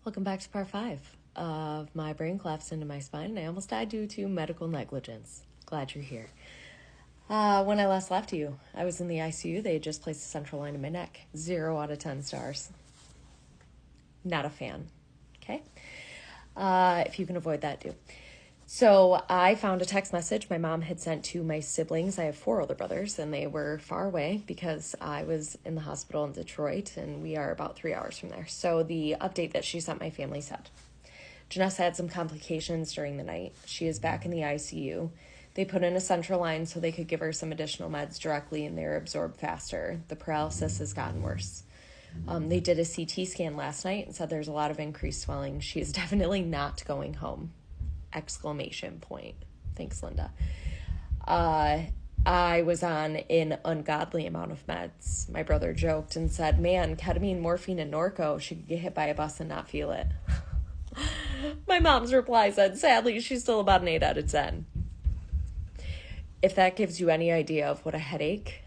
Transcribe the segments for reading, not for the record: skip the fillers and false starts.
Welcome back to part 5 of my brain collapsed into my spine and I almost died due to medical negligence. Glad you're here. When I last left you, I was in the ICU. They had just placed a central line in my neck. 0 out of 10 stars. Not a fan. Okay? If you can avoid that, do. So I found a text message my mom had sent to my siblings. I have 4 older brothers, and they were far away because I was in the hospital in Detroit, and we are about 3 hours from there. So the update that she sent my family said, Janessa had some complications during the night. She is back in the ICU. They put in a central line so they could give her some additional meds directly, and they're absorbed faster. The paralysis has gotten worse. They did a CT scan last night and said there's a lot of increased swelling. She is definitely not going home. ! Thanks, Linda. I was on an ungodly amount of meds. My brother joked and said, man, ketamine, morphine, and Norco, she could get hit by a bus and not feel it. My mom's reply said, sadly, she's still about an 8 out of 10. If that gives you any idea of what a headache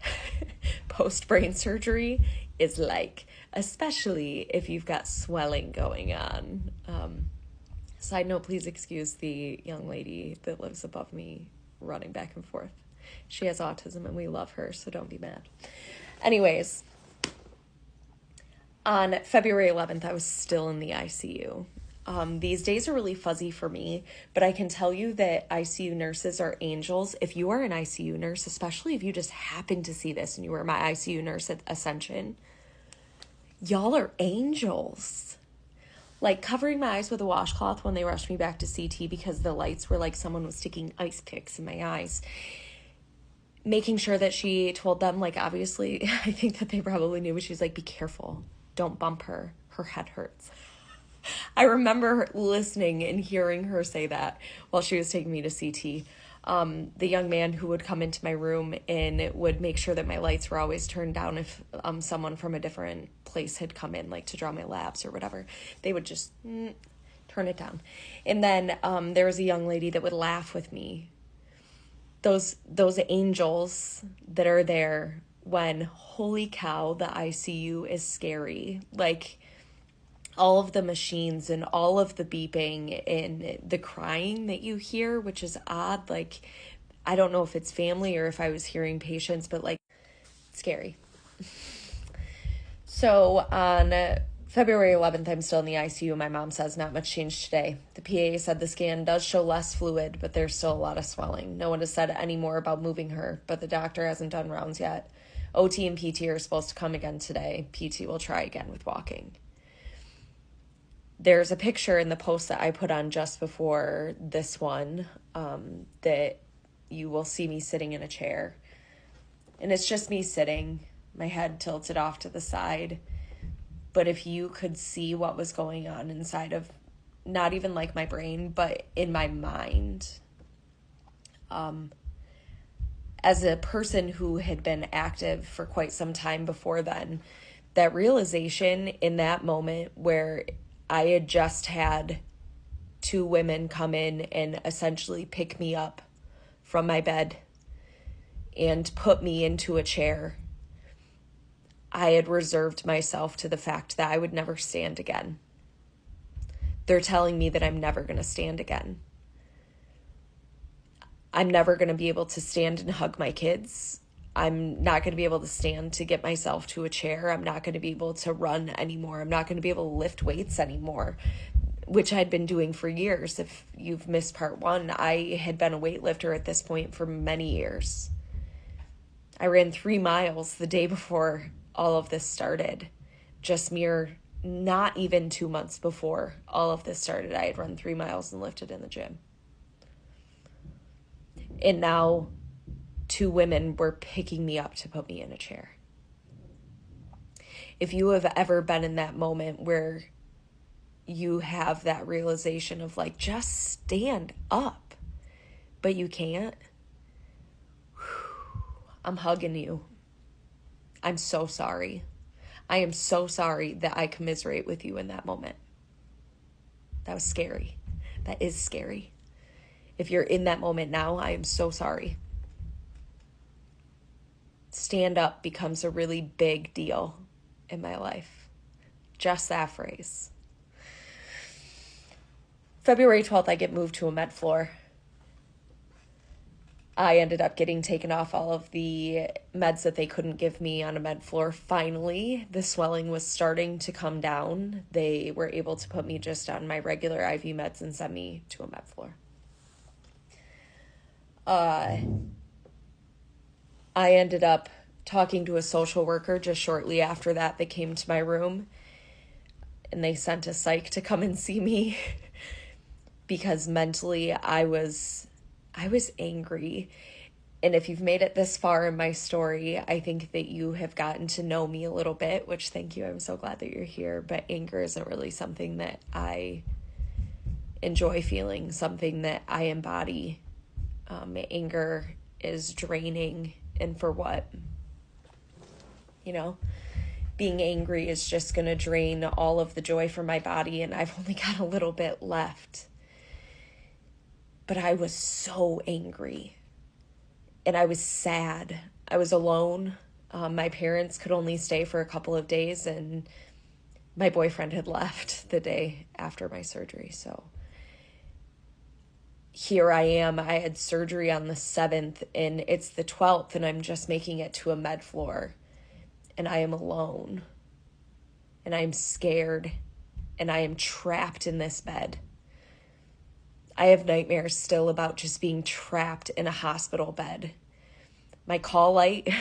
post-brain surgery is like, especially if you've got swelling going on. Side note, please excuse the young lady that lives above me running back and forth. She has autism and we love her, so don't be mad. Anyways, on February 11th, I was still in the ICU. These days are really fuzzy for me, but I can tell you that ICU nurses are angels. If you are an ICU nurse, especially if you just happen to see this and you were my ICU nurse at Ascension, y'all are angels. Like covering my eyes with a washcloth when they rushed me back to CT because the lights were like someone was sticking ice picks in my eyes. Making sure that she told them, like, obviously, I think that they probably knew, but she's like, be careful. Don't bump her. Her head hurts. I remember listening and hearing her say that while she was taking me to CT. The young man who would come into my room and would make sure that my lights were always turned down if someone from a different place had come in, like to draw my labs or whatever. They would just turn it down. And then there was a young lady that would laugh with me. Those angels that are there when, holy cow, the ICU is scary. Like, all of the machines and all of the beeping and the crying that you hear, which is odd. Like, I don't know if it's family or if I was hearing patients, but like, scary. So on February 11th, I'm still in the ICU. My mom says not much changed today. The PA said the scan does show less fluid, but there's still a lot of swelling. No one has said any more about moving her, but the doctor hasn't done rounds yet. OT and PT are supposed to come again today. PT will try again with walking. There's a picture in the post that I put on just before this one that you will see me sitting in a chair. And it's just me sitting, my head tilted off to the side. But if you could see what was going on inside of, not even like my brain, but in my mind. As a person who had been active for quite some time before then, that realization in that moment where I had just had 2 women come in and essentially pick me up from my bed and put me into a chair. I had reserved myself to the fact that I would never stand again. They're telling me that I'm never going to stand again. I'm never going to be able to stand and hug my kids. I'm not going to be able to stand to get myself to a chair. I'm not going to be able to run anymore. I'm not going to be able to lift weights anymore, which I'd been doing for years. If you've missed part 1, I had been a weightlifter at this point for many years. I ran 3 miles the day before all of this started. Just not even 2 months before all of this started, I had run 3 miles and lifted in the gym. And now 2 women were picking me up to put me in a chair. If you have ever been in that moment where you have that realization of like, just stand up, but you can't, I'm hugging you. I'm so sorry. I am so sorry that I commiserate with you in that moment. That was scary. That is scary. If you're in that moment now, I am so sorry. Stand up becomes a really big deal in my life. Just that phrase. February 12th, I get moved to a med floor. I ended up getting taken off all of the meds that they couldn't give me on a med floor. Finally, the swelling was starting to come down. They were able to put me just on my regular IV meds and send me to a med floor. I ended up talking to a social worker just shortly after that. They came to my room and they sent a psych to come and see me because mentally I was angry. And if you've made it this far in my story, I think that you have gotten to know me a little bit, which thank you. I'm so glad that you're here. But anger isn't really something that I enjoy feeling, something that I embody. Anger is draining. And for what? You know, being angry is just going to drain all of the joy from my body. And I've only got a little bit left. But I was so angry and I was sad. I was alone. My parents could only stay for a couple of days and my boyfriend had left the day after my surgery. So here I am. I had surgery on the 7th and it's the 12th and I'm just making it to a med floor and I am alone and I'm scared and I am trapped in this bed. I have nightmares still about just being trapped in a hospital bed. My call light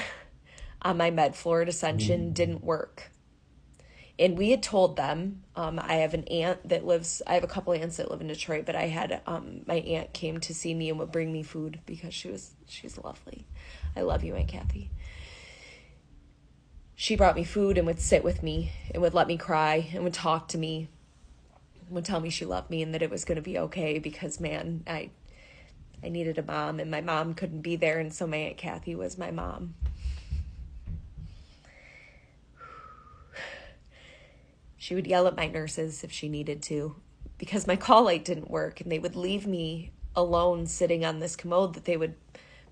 on my med floor at Ascension didn't work. And we had told them, I have a couple aunts that live in Detroit, but I had, my aunt came to see me and would bring me food because she's lovely. I love you, Aunt Kathy. She brought me food and would sit with me and would let me cry and would talk to me. Would tell me she loved me and that it was going to be okay because, man, I needed a mom and my mom couldn't be there, and so my Aunt Kathy was my mom. She would yell at my nurses if she needed to because my call light didn't work, and they would leave me alone sitting on this commode that they would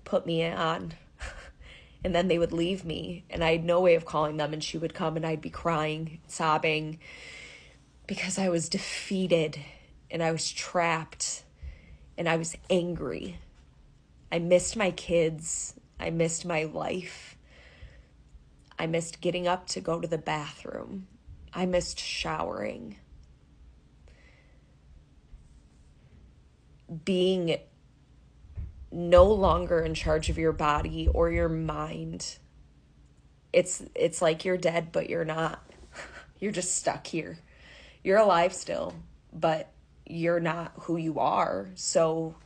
put me on. And then they would leave me, and I had no way of calling them, and she would come and I'd be crying, sobbing, because I was defeated and I was trapped and I was angry. I missed my kids. I missed my life. I missed getting up to go to the bathroom. I missed showering. Being no longer in charge of your body or your mind. It's like you're dead, but you're not. You're just stuck here. You're alive still, but you're not who you are. So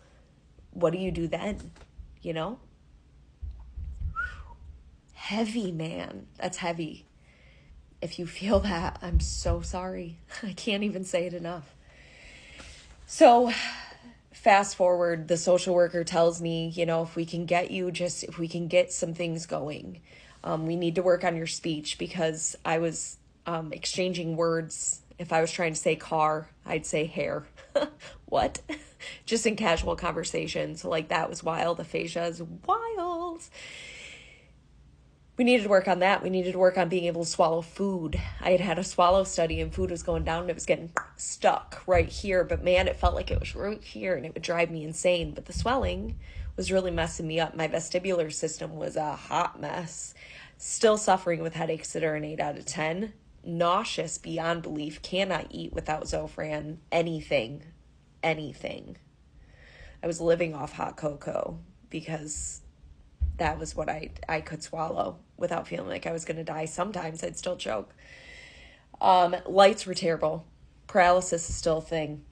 what do you do then? You know? Heavy, man. That's heavy. If you feel that, I'm so sorry. I can't even say it enough. So fast forward, the social worker tells me, if we can get some things going, we need to work on your speech, because I was exchanging words. If I was trying to say car, I'd say hair. What? Just in casual conversation. So that was wild. Aphasia is wild. We needed to work on that. We needed to work on being able to swallow food. I had a swallow study and food was going down and it was getting stuck right here. But man, it felt like it was right here and it would drive me insane. But the swelling was really messing me up. My vestibular system was a hot mess. Still suffering with headaches that are an 8 out of 10. Nauseous beyond belief. Cannot eat without Zofran. Anything. I was living off hot cocoa because that was what I could swallow without feeling like I was going to die. Sometimes I'd still choke. Lights were terrible. Paralysis is still a thing.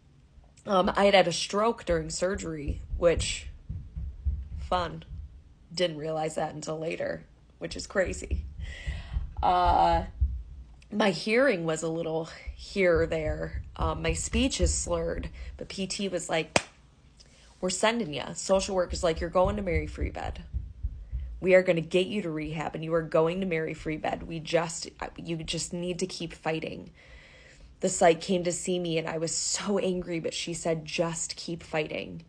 I had a stroke during surgery, which, fun. Didn't realize that until later, which is crazy. My hearing was a little here or there. My speech is slurred, but PT was like, we're sending you. Social work is like, you're going to Mary Free Bed. We are going to get you to rehab and you are going to Mary Free Bed. You just need to keep fighting. The psych came to see me and I was so angry, but she said, just keep fighting.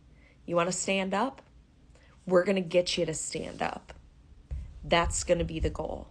You want to stand up? We're going to get you to stand up. That's going to be the goal.